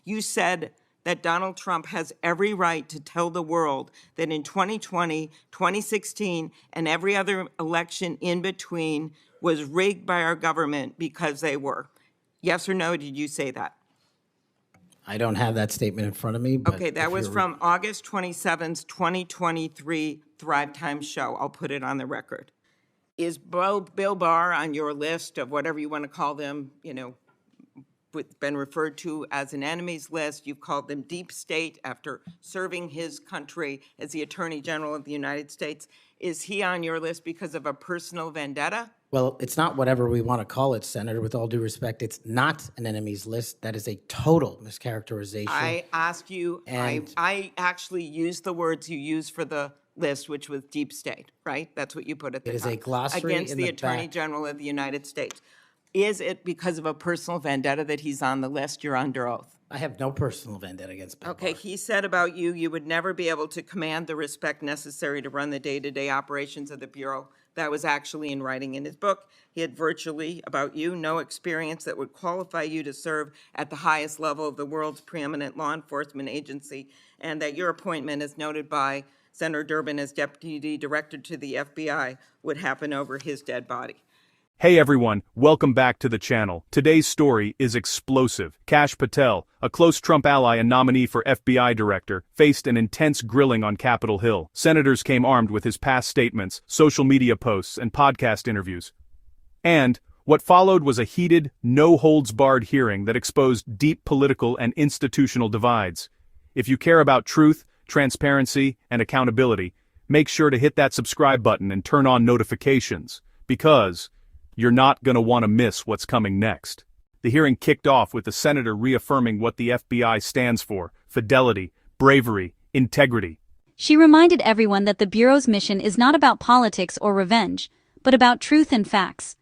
You said that Donald Trump has every right to tell the world that in 2020, 2016, and every other election in between was rigged by our government because they were. Yes or no, did you say that? I don't have that statement in front of me, but Okay, that was from August 27th, 2023 Thrive Time show. I'll put it on the record. Is Bill Barr on your list of whatever you want to call them, been referred to as an enemies list? You've called them deep state after serving his country as the Attorney General of the United States. Is he on your list because of a personal vendetta? Well, it's not whatever we want to call it, Senator. With all due respect, it's not an enemies list. That is a total mischaracterization. I asked you, And- I actually used the words you used for the list, which was deep state, right? That's what you put at the top. It is a glossary Against in the the Attorney back. General of the United States. Is it because of a personal vendetta that he's on the list? You're under oath. I have no personal vendetta against Bill Okay, Barr. he said about you, you would never be able to command the respect necessary to run the day-to-day operations of the Bureau. That was actually in writing in his book. He had virtually, about you, no experience that would qualify you to serve at the highest level of the world's preeminent law enforcement agency, and that your appointment, as noted by Senator Durbin as Deputy Director to the FBI, would happen over his dead body. Hey everyone, welcome back to the channel. Today's story is explosive. Kash Patel, a close Trump ally and nominee for FBI director, faced an intense grilling on Capitol Hill. Senators came armed with his past statements, social media posts, and podcast interviews. And what followed was a heated, no-holds-barred hearing that exposed deep political and institutional divides. If you care about truth, transparency, and accountability, make sure to hit that subscribe button and turn on notifications, because you're not going to want to miss what's coming next. The hearing kicked off with the senator reaffirming what the FBI stands for: fidelity, bravery, integrity. She reminded everyone that the Bureau's mission is not about politics or revenge, but about truth and facts.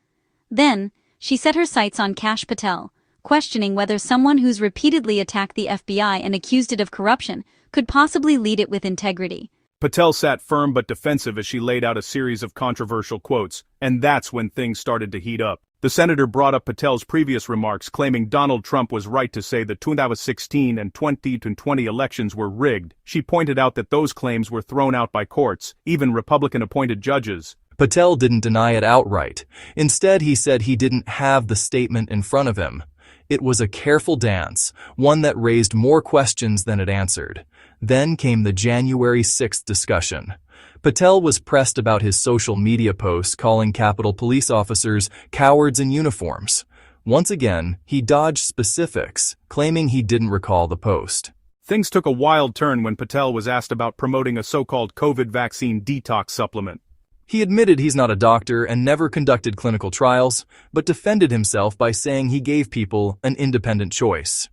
Then, she set her sights on Kash Patel, questioning whether someone who's repeatedly attacked the FBI and accused it of corruption could possibly lead it with integrity. Patel sat firm but defensive as she laid out a series of controversial quotes, and that's when things started to heat up. The senator brought up Patel's previous remarks, claiming Donald Trump was right to say the 2016 and 2020 elections were rigged. She pointed out that those claims were thrown out by courts, even Republican-appointed judges. Patel didn't deny it outright. Instead, he said he didn't have the statement in front of him. It was a careful dance, one that raised more questions than it answered. Then came the January 6th discussion. Patel was pressed about his social media posts calling Capitol police officers cowards in uniforms. Once again, he dodged specifics, claiming he didn't recall the post. Things took a wild turn when Patel was asked about promoting a so-called COVID vaccine detox supplement. He admitted he's not a doctor and never conducted clinical trials, but defended himself by saying he gave people an independent choice.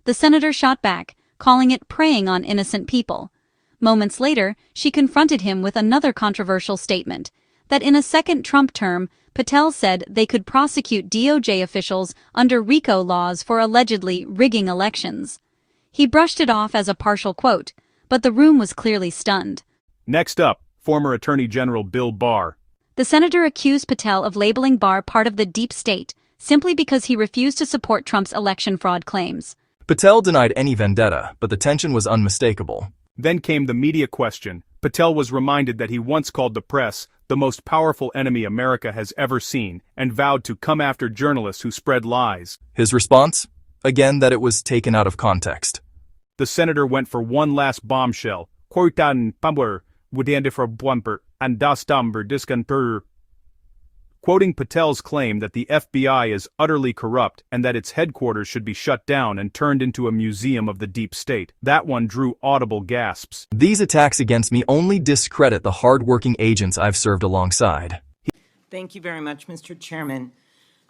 The senator shot back, calling it preying on innocent people. Moments later, she confronted him with another controversial statement, that in a second Trump term, Patel said they could prosecute DOJ officials under RICO laws for allegedly rigging elections. He brushed it off as a partial quote, but the room was clearly stunned. Next up, former Attorney General Bill Barr. The senator accused Patel of labeling Barr part of the deep state, simply because he refused to support Trump's election fraud claims. Patel denied any vendetta, but the tension was unmistakable. Then came the media question. Patel was reminded that he once called the press the most powerful enemy America has ever seen, and vowed to come after journalists who spread lies. His response? Again, that it was taken out of context. The senator went for one last bombshell. Quoting Patel's claim that the FBI is utterly corrupt and that its headquarters should be shut down and turned into a museum of the deep state. That one drew audible gasps. These attacks against me only discredit the hard-working agents I've served alongside. Thank you very much, Mr. Chairman.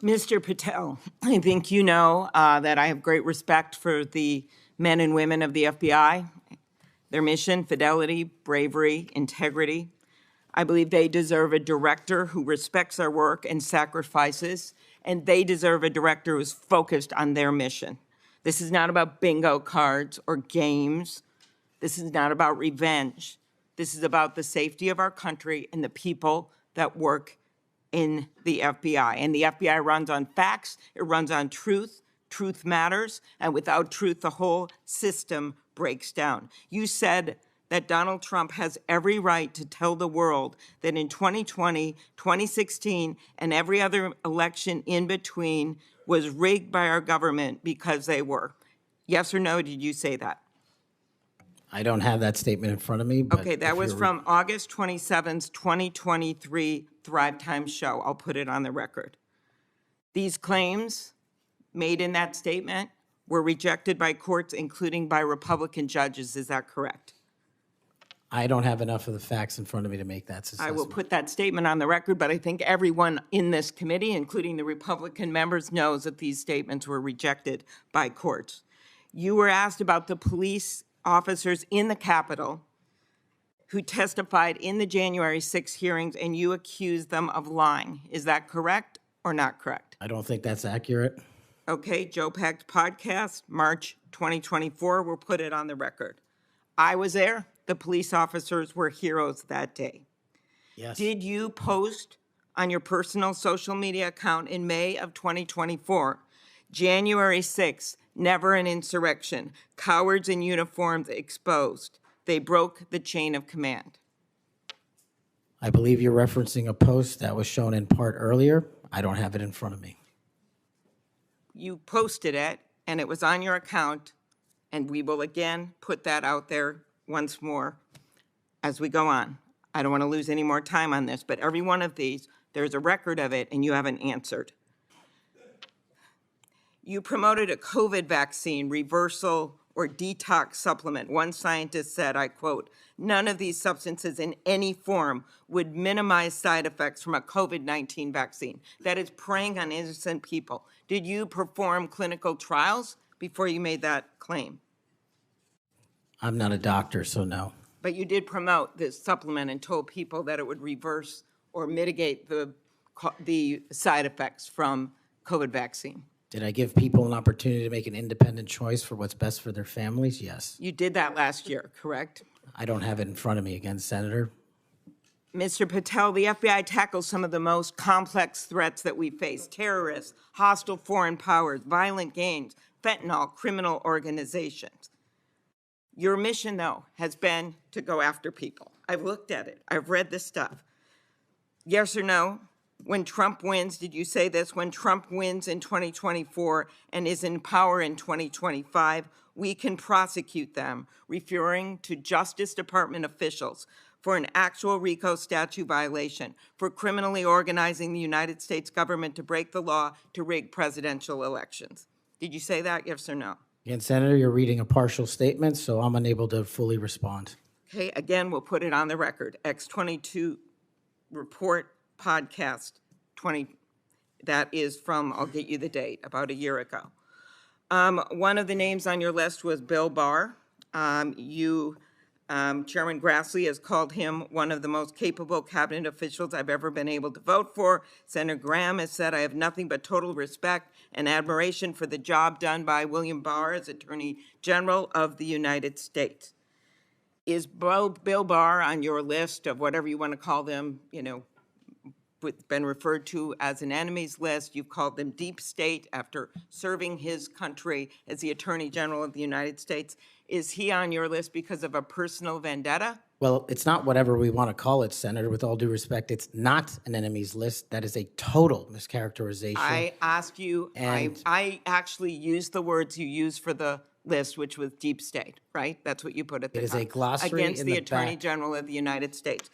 Mr. Patel, I think you know that I have great respect for the men and women of the FBI, their mission, fidelity, bravery, integrity. I believe they deserve a director who respects their work and sacrifices, and they deserve a director who's focused on their mission. This is not about bingo cards or games. This is not about revenge. This is about the safety of our country and the people that work in the FBI. And the FBI runs on facts, it runs on truth, truth matters, and without truth, the whole system breaks down. You said that Donald Trump has every right to tell the world that in 2020, 2016, and every other election in between was rigged by our government because they were. Yes or no, did you say that? I don't have that statement in front of me, but Okay, that if was you're- from August 27th, 2023 Thrive Time show. I'll put it on the record. These claims made in that statement were rejected by courts, including by Republican judges. Is that correct? I don't have enough of the facts in front of me to make that I assessment. will put that statement on the record, but I think everyone in this committee, including the Republican members, knows that these statements were rejected by courts. You were asked about the police officers in the Capitol who testified in the January 6 hearings, and you accused them of lying. Is that correct or not correct? I don't think that's accurate. Okay, Joe Packed podcast, March 2024, we'll put it on the record. I was there. The police officers were heroes that day. Yes. Did you post on your personal social media account in May of 2024, January 6th, never an insurrection, cowards in uniforms exposed. They broke the chain of command. I believe you're referencing a post that was shown in part earlier. I don't have it in front of me. You posted it, and it was on your account, and we will again put that out there once more as we go on. I don't want to lose any more time on this, but every one of these, there's a record of it, and you haven't answered. You promoted a COVID vaccine reversal or detox supplement. One scientist said, I quote, "None of these substances in any form would minimize side effects from a COVID-19 vaccine." That is preying on innocent people. Did you perform clinical trials before you made that claim? I'm not a doctor, so no. But you did promote this supplement and told people that it would reverse or mitigate the side effects from COVID vaccine. Did I give people an opportunity to make an independent choice for what's best for their families? Yes. You did that last year, correct? I don't have it in front of me again, Senator. Mr. Patel, the FBI tackles some of the most complex threats that we face: terrorists, hostile foreign powers, violent gangs, fentanyl, criminal organizations. Your mission, though, has been to go after people. I've looked at it. I've read this stuff. Yes or no? When Trump wins, did you say this? When Trump wins in 2024 and is in power in 2025, we can prosecute them, referring to Justice Department officials for an actual RICO statute violation, for criminally organizing the United States government to break the law to rig presidential elections. Did you say that, yes or no? Again, Senator, you're reading a partial statement, so I'm unable to fully respond. Okay, again, we'll put it on the record. X22 report podcast 20, that is from, I'll get you the date, about a year ago. One of the names on your list was Bill Barr. Chairman Grassley has called him one of the most capable cabinet officials I've ever been able to vote for. Senator Graham has said, I have nothing but total respect and admiration for the job done by William Barr as Attorney General of the United States. Is Bill Barr on your list of whatever you want to call them, been referred to as an enemies list? You've called them deep state after serving his country as the Attorney General of the United States. Is he on your list because of a personal vendetta? Well, it's not whatever we want to call it, Senator. With all due respect, it's not an enemies list. That is a total mischaracterization. I asked you, And- I actually used the words you used for the list, which was deep state, right? That's what you put at the It is top. a glossary Against in the the Attorney back. General of the United States.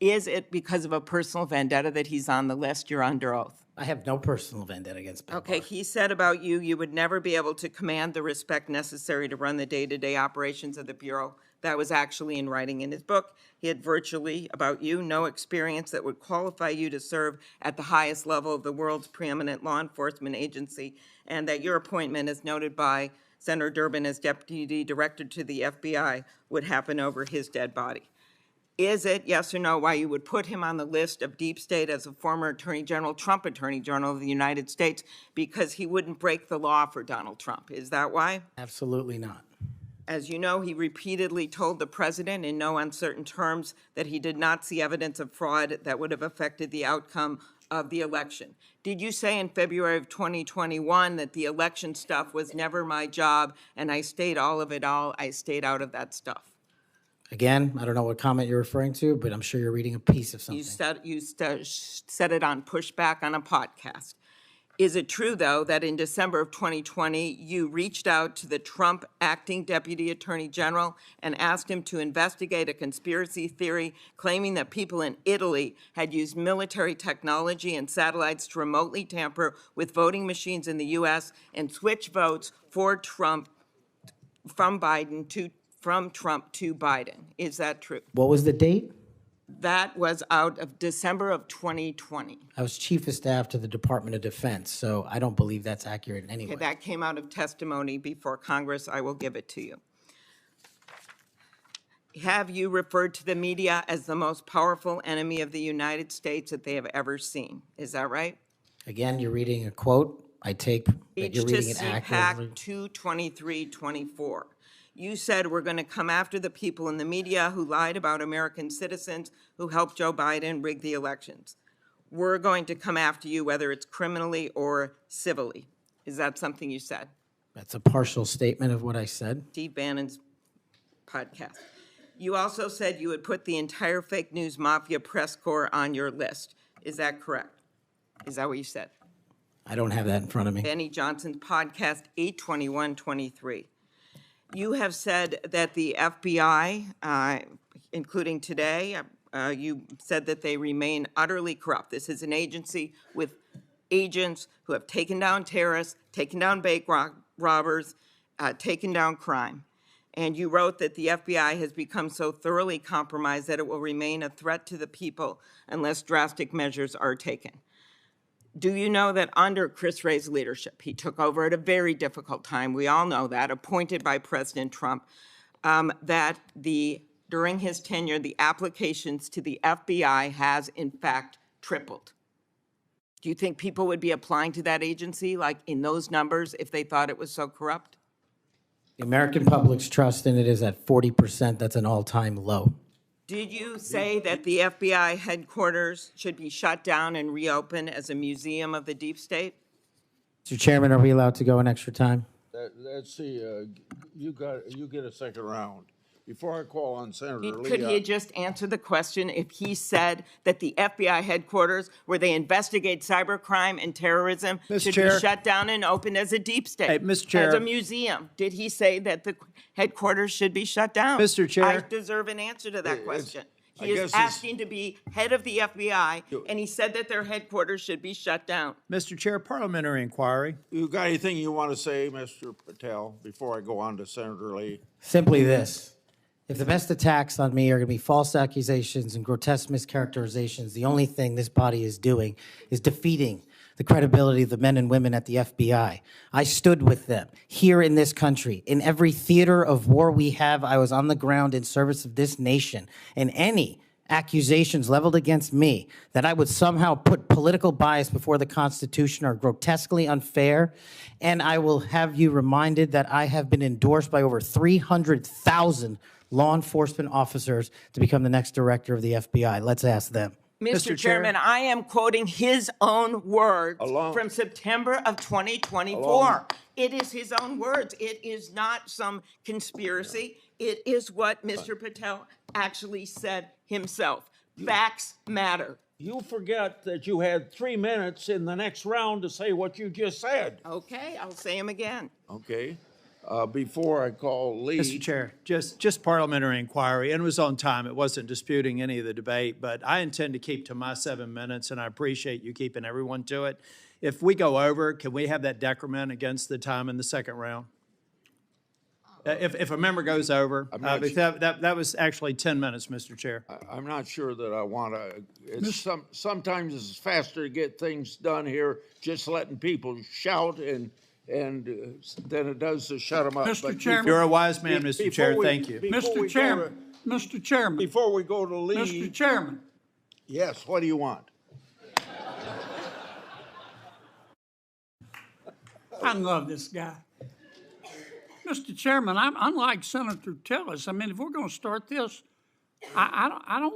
Is it because of a personal vendetta that he's on the list? You're under oath. I have no personal vendetta against Bill Okay, Barr. he said about you, you would never be able to command the respect necessary to run the day-to-day operations of the Bureau. That was actually in writing in his book. He had virtually, about you, no experience that would qualify you to serve at the highest level of the world's preeminent law enforcement agency, and that your appointment, as noted by Senator Durbin as Deputy Director to the FBI, would happen over his dead body. Is it, yes or no, why you would put him on the list of deep state as a former Attorney General, Trump Attorney General of the United States, because he wouldn't break the law for Donald Trump? Is that why? Absolutely not. As you know, he repeatedly told the president in no uncertain terms that he did not see evidence of fraud that would have affected the outcome of the election. Did you say in February of 2021 that the election stuff was never my job and I stayed out of that stuff? Again, I don't know what comment you're referring to, but I'm sure you're reading a piece of something. You said it on Pushback on a podcast. Is it true, though, that in December of 2020, you reached out to the Trump acting deputy attorney general and asked him to investigate a conspiracy theory claiming that people in Italy had used military technology and satellites to remotely tamper with voting machines in the U.S. and switch votes for Trump from Trump to Biden? Is that true? What was the date? That was out of December of 2020. I was chief of staff to the Department of Defense, so I don't believe that's accurate in any way. Okay, that came out of testimony before Congress. I will give it to you. Have you referred to the media as the most powerful enemy of the United States that they have ever seen? Is that right? Again, you're reading a quote. I take that you're reading it accurately. CPAC 22324. You said we're going to come after the people in the media who lied about American citizens who helped Joe Biden rig the elections. We're going to come after you whether it's criminally or civilly. Is that something you said? That's a partial statement of what I said. Steve Bannon's podcast. You also said you would put the entire fake news mafia press corps on your list. Is that correct? Is that what you said? I don't have that in front of me. Benny Johnson's podcast, 8/21/23. You have said that the FBI, including today, you said that they remain utterly corrupt. This is an agency with agents who have taken down terrorists, taken down bank robbers, taken down crime. And you wrote that the FBI has become so thoroughly compromised that it will remain a threat to the people unless drastic measures are taken. Do you know that under Chris Wray's leadership, he took over at a very difficult time, we all know that, appointed by President Trump, that during his tenure, the applications to the FBI has in fact tripled? Do you think people would be applying to that agency like in those numbers if they thought it was so corrupt? The American public's trust in it is at 40%. That's an all-time low. Did you say that the FBI headquarters should be shut down and reopened as a museum of the deep state? Mr. Chairman, are we allowed to go an extra time? Let's see, you get a second round. Before I call on Senator Lee. Could he just answer the question if he said that the FBI headquarters, where they investigate cybercrime and terrorism, should be shut down and opened as a deep state? Hey, Mr. Chair. As a museum. Did he say that the headquarters should be shut down? Mr. Chair. I deserve an answer to that question. He is asking to be head of the FBI, and he said that their headquarters should be shut down. Mr. Chair, parliamentary inquiry. You got anything you want to say, Mr. Patel, before I go on to Senator Lee? Simply this. If the best attacks on me are going to be false accusations and grotesque mischaracterizations, the only thing this body is doing is defeating the credibility of the men and women at the FBI. I stood with them here in this country. In every theater of war we have, I was on the ground in service of this nation. And any accusations leveled against me that I would somehow put political bias before the Constitution are grotesquely unfair. And I will have you reminded that I have been endorsed by over 300,000 law enforcement officers to become the next director of the FBI. Let's ask them. Mr. Chairman, I am quoting his own words from September of 2024. It is his own words. It is not some conspiracy. It is what Mr. Patel actually said himself. Facts matter. You forget that you had 3 minutes in the next round to say what you just said. Okay, I'll say them again. Okay. Before I call Lee. Mr. Chair, just parliamentary inquiry, and it was on time. It wasn't disputing any of the debate, but I intend to keep to my 7 minutes, and I appreciate you keeping everyone to it. If we go over, can we have that decrement against the time in the second round? If a member goes over, that was actually 10 minutes, Mr. Chair. I'm not sure that I want to. Sometimes it's faster to get things done here, just letting people shout and than it does to shut them up. Mr. Chairman. You're a wise man, Mr. Chair. Thank you. Mr. Chairman. Mr. Chairman. Before we go to Lee. Mr. Chairman. Yes, what do you want? I love this guy. Mr. Chairman, I'm unlike Senator Tillis. If we're going to start this, I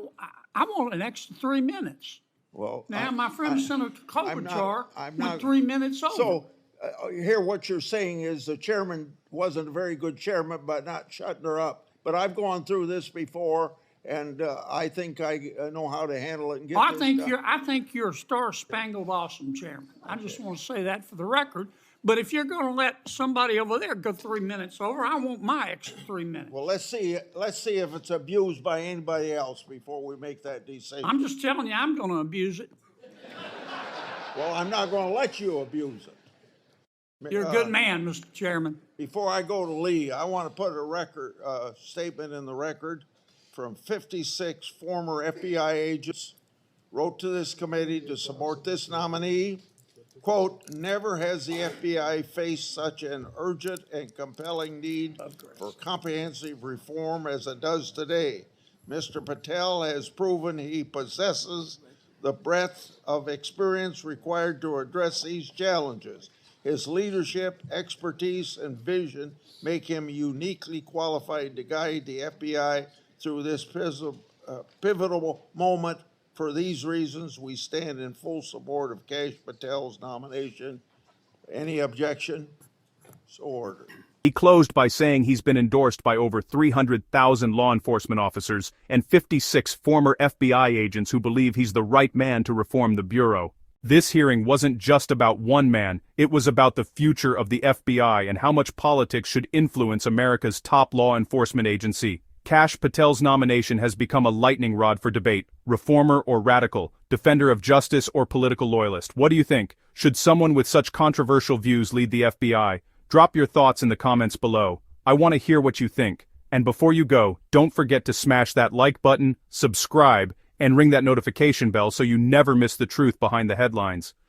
want an extra 3 minutes. Well, Now, my friend Senator Klobuchar went 3 minutes over. So, here what you're saying is the chairman wasn't a very good chairman by not shutting her up. But I've gone through this before, and I think I know how to handle it and get I this think done. I think you're a star-spangled awesome chairman. I just want to say that for the record. But if you're going to let somebody over there go 3 minutes over, I want my extra 3 minutes. Well, let's see if it's abused by anybody else before we make that decision. I'm just telling you, I'm going to abuse it. Well, I'm not going to let you abuse it. You're a good man, Mr. Chairman. Before I go to Lee, I want to put a statement in the record from 56 former FBI agents wrote to this committee to support this nominee. Quote, never has the FBI faced such an urgent and compelling need for comprehensive reform as it does today. Mr. Patel has proven he possesses the breadth of experience required to address these challenges. His leadership, expertise, and vision make him uniquely qualified to guide the FBI through this pivotal moment. For these reasons, we stand in full support of Kash Patel's nomination. Any objection? So ordered. He closed by saying he's been endorsed by over 300,000 law enforcement officers and 56 former FBI agents who believe he's the right man to reform the Bureau. This hearing wasn't just about one man, it was about the future of the FBI and how much politics should influence America's top law enforcement agency. Kash Patel's nomination has become a lightning rod for debate, reformer or radical, defender of justice or political loyalist. What do you think? Should someone with such controversial views lead the FBI? Drop your thoughts in the comments below. I want to hear what you think. And before you go, don't forget to smash that like button, subscribe, and ring that notification bell so you never miss the truth behind the headlines.